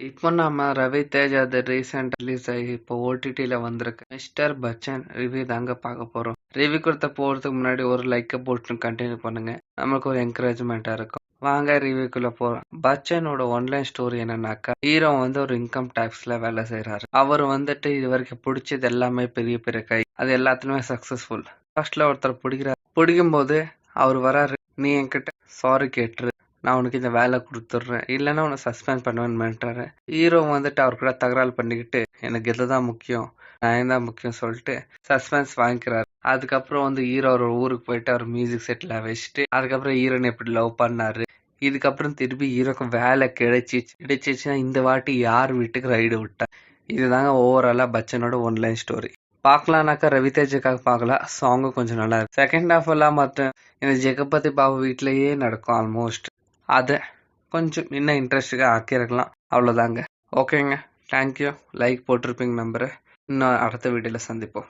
இப்போ நம்ம ரவி தேஜ் அது ரீசெண்ட் ரிலீஸ் ஆகி இப்போ ஓடிடில வந்திருக்கு மிஸ்டர் பச்சன் ரிவ்யூ தாங்க பார்க்க போறோம். ரிவ்யூ கொடுத்த போறதுக்கு முன்னாடி ஒரு லைக்கை போட்டு கண்டினியூ பண்ணுங்க, நமக்கு ஒரு என்கரேஜ்மெண்டா இருக்கும். வாங்க ரிவ்யூக்குள்ள போறோம். பச்சனோட ஒன்லைன் ஸ்டோரி என்னன்னாக்கா, ஹீரோ ஒரு இன்கம் டாக்ஸ்ல வேலை செய்யறாரு. அவர் இது வரைக்கும் பிடிச்சது எல்லாமே பெரிய பெரிய கை, அது எல்லாத்துலயுமே சக்சஸ்ஃபுல். ஃபர்ஸ்ட்ல ஒருத்தர் பிடிக்கும் போது அவர் வராரு, நீ என்கிட்ட சாரி கேட்டுரு, நான் உனக்கு இந்த வேலை கொடுத்துட்றேன், இல்லைன்னா உன்னை சஸ்பெண்ட் பண்ணுவேன்னு ஹீரோ அவர் கூட தகராறு பண்ணிக்கிட்டு எனக்கு இதுதான் முக்கியம், நான் தான் முக்கியம் சொல்லிட்டு சஸ்பென்ஸ் வாங்கிக்கிறாரு. அதுக்கப்புறம் ஹீரோ ஒரு ஊருக்கு போயிட்டு அவர் மியூசிக் செட்டில் வச்சுட்டு அதுக்கப்புறம் ஹீரோனை எப்படி லவ் பண்ணாரு. இதுக்கப்புறம் திருப்பி ஹீரோக்கு வேலை கிடைச்சிச்சுன்னா இந்த வாட்டி யார் வீட்டுக்கு ரைடு விட்டா. இதுதாங்க ஓவராலா பச்சனோட ஒன்லைன் ஸ்டோரி. பார்க்கலாம்னாக்கா ரவிதேஜுக்காக பார்க்கலாம். சாங்கும் கொஞ்சம் நல்லா இருக்கு. செகண்ட் ஹாஃப் எல்லாம் மற்ற இந்த ஜெகபதி பாபு வீட்லயே நடக்கும் ஆல்மோஸ்ட். அதை கொஞ்சம் இன்னும் இன்ட்ரெஸ்டிங்காக ஆக்கியிருக்கலாம், அவ்வளோதாங்க. ஓகேங்க, தேங்க்யூ. லைக் போட்டிருப்பீங்க நம்புறேன். இன்னும் அடுத்த வீடியோவில் சந்திப்போம்.